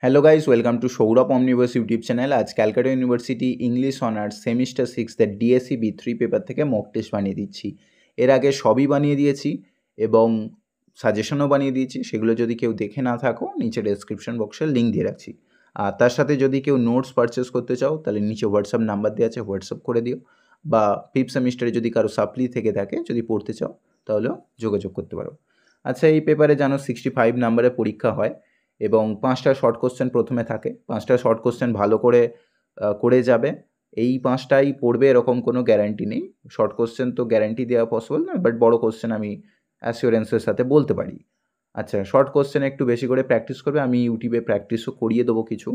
Hello guys, welcome to Sourav Omniverse YouTube channel. আজ Calcutta university English honours semester 6 এর DSC বি3 paper থেকে mock test বানিয়ে দিচ্ছি। এর আগে সবই বানিয়ে দিয়েছি এবং সাজেশনও বানিয়ে দিয়েছি। সেগুলো যদি কেউ দেখে না থাকো, নিচে ডেসক্রিপশন বক্সে লিঙ্ক দিয়ে রাখছি। আর তার সাথে যদি কেউ নোটস পারচেস করতে চাও, তাহলে নিচে হোয়াটসঅ্যাপ নাম্বার দেওয়া আছে, হোয়াটসঅ্যাপ করে দিও। বা ফিফথ সেমিস্টারে যদি কারো সাপ্লি থেকে থাকে, যদি পড়তে চাও, তাহলেও যোগাযোগ করতে পারো। আচ্ছা, এই পেপারে জানো 65 নাম্বারের পরীক্ষা হয় এবং 5টা শর্ট কোশ্চেন প্রথমে থাকে। 5টা শর্ট কোশ্চেন ভালো করে করে যাবে। এই 5টাই পড়বে এরকম কোনো গ্যারান্টি নেই। শর্ট কোশ্চেন তো গ্যারান্টি দেওয়া পসিবল নয়, বাট বড় কোশ্চেন আমি অ্যাসিওরেন্সের সাথে বলতে পারি। আচ্ছা, শর্ট কোশ্চেন একটু বেশি করে প্র্যাকটিস করবে। আমি ইউটিউবে প্র্যাকটিসও করিয়ে দেবো কিছু।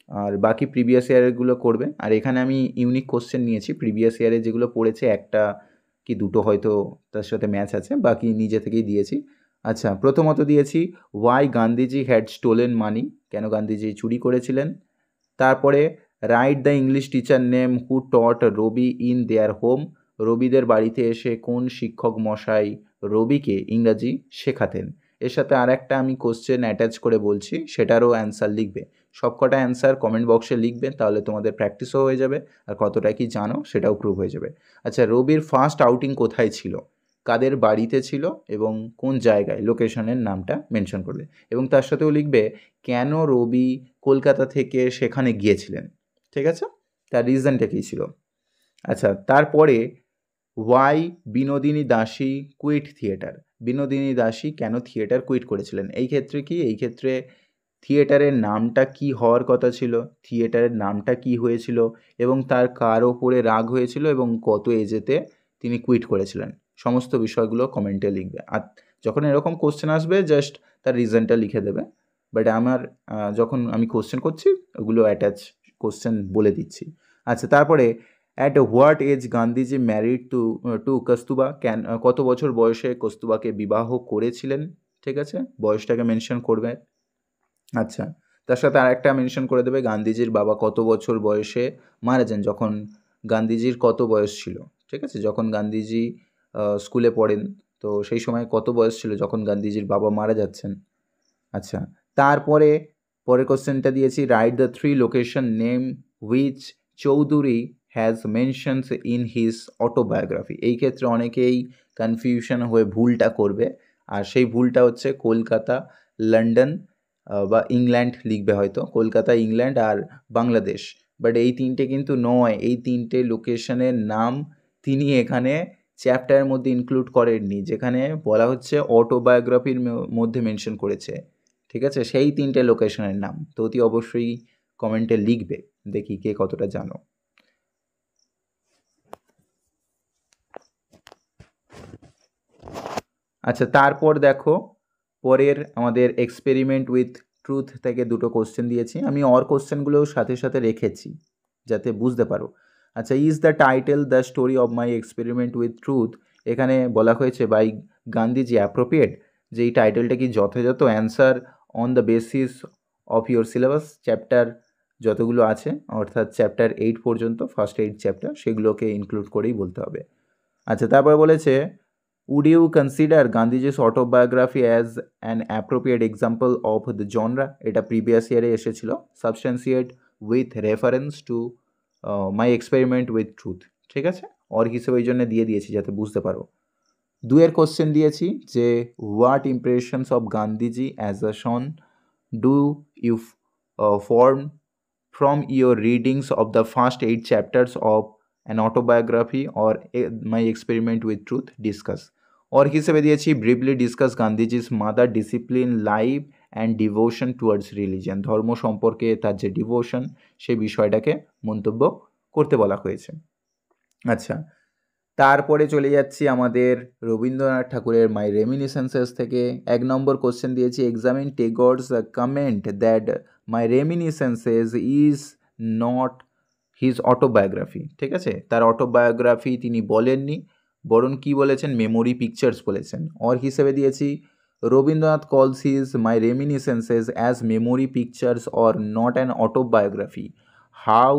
আর বাকি প্রিভিয়াস ইয়ারেরগুলো করবে। আর এখানে আমি ইউনিক কোশ্চেন নিয়েছি। প্রিভিয়াস ইয়ারে যেগুলো পড়েছে, একটা কি দুটো হয়তো তার সাথে ম্যাচ আছে, বাকি নিজে থেকেই দিয়েছি। আচ্ছা, প্রথমত দিয়েছি why Gandhiji had stolen money, কেন গান্ধীজি চুরি করেছিলেন। তারপরে write the English teacher name who taught Rabi in their home, রবিদের বাড়িতে এসে কোন শিক্ষক মশাই রবিকে ইংরাজি শেখাতেন। এর সাথে আর একটা আমি কোশ্চেন অ্যাটাচ করে বলছি, সেটারও অ্যান্সার লিখবে। সবকটা অ্যান্সার কমেন্ট বক্সে লিখবে, তাহলে তোমাদের প্র্যাকটিসও হয়ে যাবে আর কতটা কি জানো সেটাও প্রুভ হয়ে যাবে। আচ্ছা, রবির ফার্স্ট আউটিং কোথায় ছিল, কাদের বাড়িতে ছিল এবং কোন জায়গায়, লোকেশনের নামটা মেনশন করবে। এবং তার সাথেও লিখবে কেন রবি কলকাতা থেকে সেখানে গিয়েছিলেন। ঠিক আছে, তার রিজনটা কী ছিল। আচ্ছা, তারপরে ওয়াই বিনোদিনী দাসী কুইট থিয়েটার, বিনোদিনী দাসী কেন থিয়েটার কুইট করেছিলেন। এই ক্ষেত্রে কি, এই ক্ষেত্রে থিয়েটারের নামটা কি হওয়ার কথা ছিল, থিয়েটারের নামটা কি হয়েছিল এবং তার কার ওপরে রাগ হয়েছিল এবং কত এজেতে তিনি কুইট করেছিলেন, সমস্ত বিষয়গুলো কমেন্টে লিখবে। আর যখন এরকম কোশ্চেন আসবে, জাস্ট তার রিজনটা লিখে দেবে। বাট আমার যখন আমি কোশ্চেন করছি, ওগুলো অ্যাটাচ কোশ্চেন বলে দিচ্ছি। আচ্ছা, তারপরে at what age Gandhiji married to Kasturba, কত বছর বয়সে কস্তুরবাকে বিবাহ করেছিলেন। ঠিক আছে, বয়সটাকে মেনশন করবে। আচ্ছা, তার সাথে আর একটা মেনশন করে দেবে গান্ধীজির বাবা কত বছর বয়সে মারা যান, যখন গান্ধীজির কত বয়স ছিল। ঠিক আছে, যখন গান্ধীজি স্কুলে পড়েন, তো সেই সময় কত বয়স ছিল যখন গান্ধীজির বাবা মারা যাচ্ছেন। আচ্ছা, তারপরে পরের কোশ্চেনটা দিয়েছি write the 3 location name which Chowdhury has mentions in his autobiography. এই ক্ষেত্রে অনেকেই কনফিউশন হয়ে ভুলটা করবে, আর সেই ভুলটা হচ্ছে কলকাতা, লন্ডন বা ইংল্যান্ড লিখবে হয়তো, কলকাতা, ইংল্যান্ড আর বাংলাদেশ। বাট এই তিনটে কিন্তু নয়, এই তিনটে লোকেশনের নাম তিনি এখানে চ্যাপ্টারের মধ্যে ইনক্লুড করেননি, যেখানে বলা হচ্ছে অটোবায়োগ্রাফির মধ্যে মেনশন করেছে। ঠিক আছে, সেই তিনটে লোকেশনের নাম তো অতি অবশ্যই কমেন্টে লিখবে, দেখি কে কতটা জানো। আচ্ছা, তারপর দেখো পরের আমাদের এক্সপেরিমেন্ট উইথ ট্রুথ থেকে দুটো কোশ্চেন দিয়েছি। আমি কোশ্চেনগুলোও সাথে সাথে রেখেছি যাতে বুঝতে পারো। আচ্ছা, is the title the story of my experiment with truth, এখানে বলা হয়েছে বাই গান্ধীজি অ্যাপ্রোপ্রিয়েট, যে এই টাইটেলটা কি যথাযথ। Answer on the basis of your syllabus, chapter যতগুলো আছে অর্থাৎ চ্যাপ্টার 8 পর্যন্ত, ফার্স্ট 8 চ্যাপ্টার, সেগুলোকে ইনক্লুড করেই বলতে হবে। আচ্ছা, তারপরে বলেছে would you consider গান্ধীজি's autobiography as an appropriate example of the genre, এটা প্রিভিয়াস ইয়ারে এসেছিল, substantiate with reference to my experiment with truth। ঠিক আছে, অর হিসেবে ওই জন্য দিয়ে দিয়েছি যাতে বুঝতে পারো। দুয়ের কোশ্চেন দিয়েছি যে what impressions of Gandhiji as a son do you form from your readings of the first 8 chapters of an autobiography or my experiment with truth, discuss। और হিসেবে দিয়েছি briefly discuss Gandhiji's mother discipline life and devotion towards religion, ধর্ম সম্পর্কে তার যে devotion সেই বিষয়টাকে মন্তব্য করতে বলা হয়েছে। আচ্ছা, তারপরে চলে যাচ্ছি আমাদের রবীন্দ্রনাথ ঠাকুরের মাই রেমিনিসেন্সেস থেকে। 1 নম্বর কোশ্চেন দিয়েছি examine Tagore's comment that my reminiscences is not his autobiography. ঠিক আছে, তার অটোবায়োগ্রাফি তিনি বলেননি, বরং কি বলেছেন, মেমোরি পিকচার্স বলেছেন। অর হিসেবে দিয়েছি Rabindranath calls his my reminiscences as memory pictures or not an autobiography, how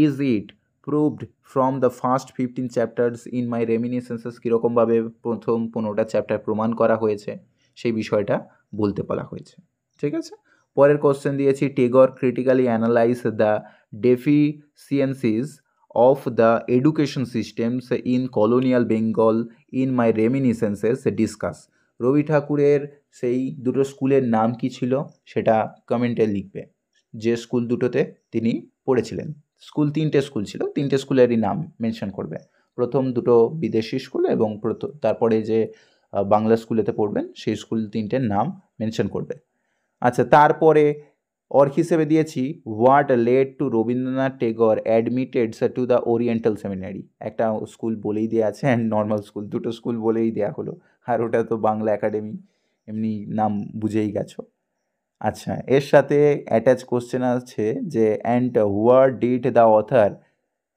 is it proved from the first 15 chapters in my reminiscences, কীরকমভাবে প্রথম 15টা চ্যাপ্টার প্রমাণ করা হয়েছে সেই বিষয়টা বলতে বলা হয়েছে। ঠিক আছে, পরের কোশ্চেন দিয়েছি Tagore critically analyse the deficiencies of the education systems in colonial Bengal in my reminiscences discuss. Rabi ঠাকুরের সেই দুটো স্কুলের নাম কি ছিল সেটা কমেন্টে লিখবে, যে স্কুল দুটোতে তিনি পড়েছিলেন। স্কুল তিনটে স্কুল ছিল, তিনটে স্কুলেরই নাম মেনশন করবে। প্রথম দুটো বিদেশি স্কুল এবং তারপরে যে বাংলা স্কুলেতে পড়বেন সেই স্কুল তিনটের নাম মেনশন করবে। আচ্ছা, তারপরে অর্ক হিসেবে দিয়েছি what led to Rabindranath Tagore admitted to the oriental seminary. একটা স্কুল বলেই দেওয়া আছে অ্যান্ড নর্মাল স্কুল, দুটো স্কুল বলেই দেওয়া হলো, আর ওটা তো বাংলা একাডেমি, এমনি নাম বুঝেই গেছো। আচ্ছা, এর সাথে অ্যাটাচ কোশ্চেন আছে যে and what did the author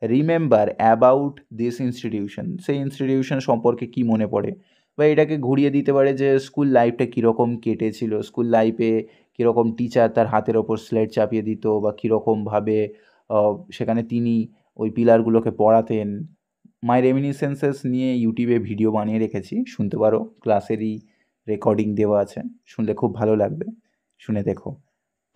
remember about this institution. সেই ইনস্টিটিউশন সম্পর্কে কি মনে পড়ে, বা এটাকে ঘুরিয়ে দিতে পারে যে স্কুল লাইফটা কীরকম কেটেছিল, স্কুল লাইফে কীরকম টিচার তার হাতের ওপর স্লেট চাপিয়ে দিত, বা কীরকমভাবে সেখানে তিনি ওই পিলারগুলোকে পড়াতেন। মাই রেমিনিসেন্সেস নিয়ে ইউটিউবে ভিডিও বানিয়ে রেখেছি, শুনতে পারো, ক্লাসেরই রেকর্ডিং দেওয়া আছে, শুনলে খুব ভালো লাগবে, শুনে দেখো।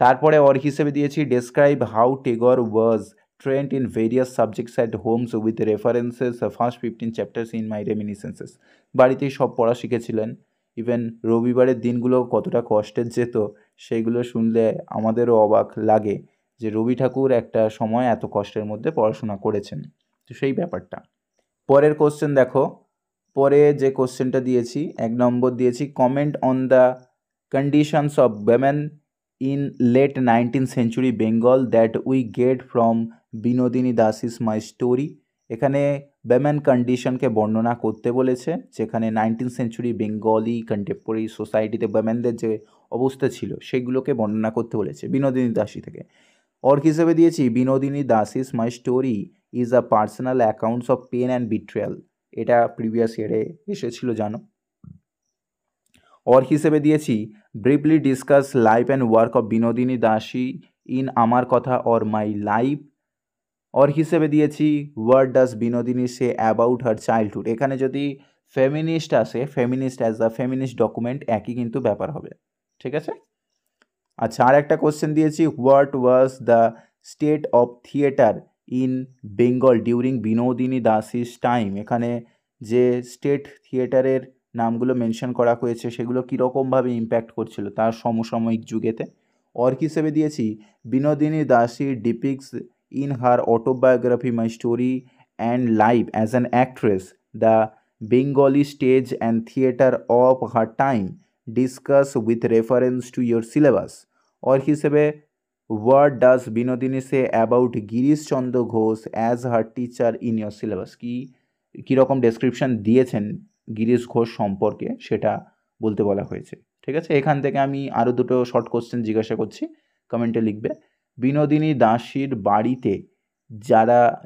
তারপরে অর হিসেবে দিয়েছি describe how Tagore was trained in various subjects at homes with references first 15 chapters in my reminiscences. বাড়িতেই সব পড়া শিখেছিলেন, ইভেন রবিবারের দিনগুলো কতটা কষ্টের যেত সেইগুলো শুনলে আমাদেরও অবাক লাগে যে রবি ঠাকুর একটা সময় এত কষ্টের মধ্যে পড়াশোনা করেছেন, তো সেই ব্যাপারটা। পরের কোশ্চেন দেখো, পরে যে কোশ্চেনটা দিয়েছি 1 নম্বর দিয়েছি comment on the conditions of women in late 19th century Bengal that we get from Binodini Dasi's my story. এখানে women কন্ডিশনকে বর্ণনা করতে বলেছে, যেখানে 19th সেঞ্চুরি বেঙ্গলি কন্টেম্পোরারি সোসাইটিতে womenদের যে অবস্থা ছিল সেগুলোকে বর্ণনা করতে বলেছে বিনোদিনী দাসী থেকে। অর্ক হিসেবে দিয়েছি Binodini Dasi's my story is a personal accounts of pain and betrayal. এটা প্রিভিয়াস ইয়ারে এসেছিল জানো। অর্ক হিসেবে দিয়েছি briefly discuss life and work of Binodini Dasi in আমার কথা অর মাই লাইফ। অর্ক হিসেবে দিয়েছি what does Binodini say about her childhood. এখানে যদি ফেমিনিস্ট আসে, feminist as the feminist document, একই কিন্তু ব্যাপার হবে, ঠিক আছে। আচ্ছা, আর একটা কোশ্চেন দিয়েছি what was the state of theatre in Bengal during Binodini Dasi's time. এখানে যে স্টেট থিয়েটারের নামগুলো মেনশন করা হয়েছে সেগুলো কীরকমভাবে ইম্প্যাক্ট করছিল তার সমসাময়িক যুগেতে। অর্ক হিসেবে দিয়েছি Binodini Dasi depicts in her autobiography my story and life as an actress the Bengali stage and theatre of her time, discuss with reference to your syllabus. Or হিসেবে what does Binodini say about Girish Chandra Ghosh as her teacher in your syllabus. কীরকম description দিয়েছেন গিরিশ ঘোষ সম্পর্কে সেটা বলতে বলা হয়েছে, ঠিক আছে। এখান থেকে আমি আরও দুটো শর্ট কোশ্চেন জিজ্ঞাসা করছি, কমেন্টে লিখবে। বিনোদিনী দাসীর বাড়িতে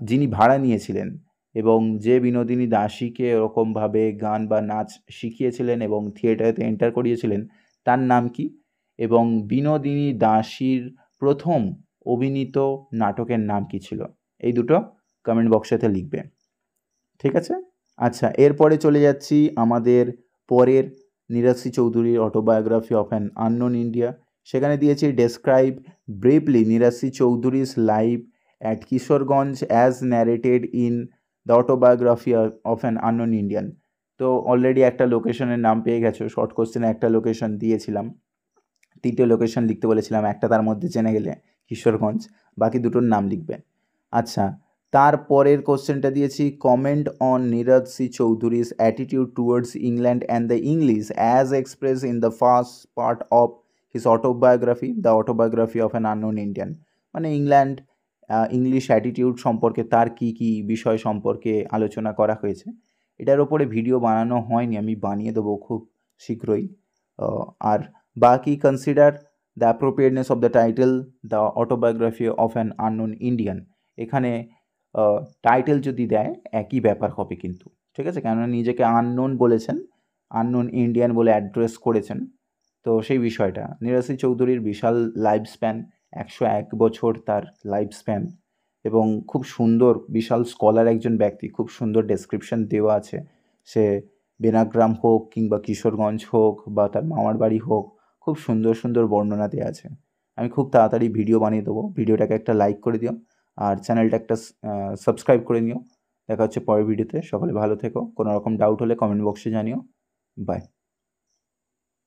যিনি ভাড়া নিয়েছিলেন এবং যে বিনোদিনী দাসীকে এরকমভাবে গান বা নাচ শিখিয়েছিলেন এবং থিয়েটারেতে এন্টার করিয়েছিলেন তার নাম কি, এবং বিনোদিনী দাসীর প্রথম অভিনীত নাটকের নাম কি ছিল, এই দুটো কমেন্ট বক্সেতে লিখবে, ঠিক আছে। আচ্ছা, এরপরে চলে যাচ্ছি আমাদের পরের নিরাশী চৌধুরীর autobiography of an unknown India. সেখানে দিয়েছি describe briefly Nirad Chaudhuri's life at Kishoreganj as narrated in the autobiography of an unknown Indian. তো অলরেডি একটা লোকেশনের নাম পেয়ে গেছো, শর্ট কোশ্চেনে একটা লোকেশন দিয়েছিলাম, তিনটে লোকেশন লিখতে বলেছিলাম, একটা তার মধ্যে জেনে গেলে কিশোরগঞ্জ, বাকি দুটোর নাম লিখবে। আচ্ছা, তারপরের কোশ্চেনটা দিয়েছি comment on Nirad C Chaudhuri's attitude towards England and the English as express in the first part of his autobiography the autobiography of an unknown Indian. মানে ইংল্যান্ড ইংলিশ অ্যাটিটিউড সম্পর্কে তার কী কী বিষয় সম্পর্কে আলোচনা করা হয়েছে। এটার ওপরে ভিডিও বানানো হয়নি, আমি বানিয়ে দেবো খুব শীঘ্রই। আর বাকি consider the appropriateness of the title the autobiography of an unknown Indian. এখানে টাইটেল যদি দেয় একই ব্যাপার হবে কিন্তু, ঠিক আছে, কেননা নিজেকে আননোন বলেছেন, আননোন ইন্ডিয়ান বলে অ্যাড্রেস করেছেন, তো সেই বিষয়টা। নীরাশী চৌধুরীর বিশাল লাইফ স্প্যান, 101 বছর তার লাইফ স্প্যান, এবং খুব সুন্দর, বিশাল স্কলার একজন ব্যক্তি, খুব সুন্দর ডেসক্রিপশন দেওয়া আছে। সে বেনাগ্রাম হোক কিংবা কিশোরগঞ্জ হোক বা তার মামার বাড়ি হোক, খুব সুন্দর সুন্দর বর্ণনা দেওয়া আছে। আমি খুব তাড়াতাড়ি ভিডিও বানিয়ে দেবো। ভিডিওটাকে একটা লাইক করে দিও আর চ্যানেলটা একটা সাবস্ক্রাইব করে নিও। দেখা হচ্ছে পরের ভিডিওতে। সকলে ভালো থেকো। কোনো রকম ডাউট হলে কমেন্ট বক্সে জানিও। বাই।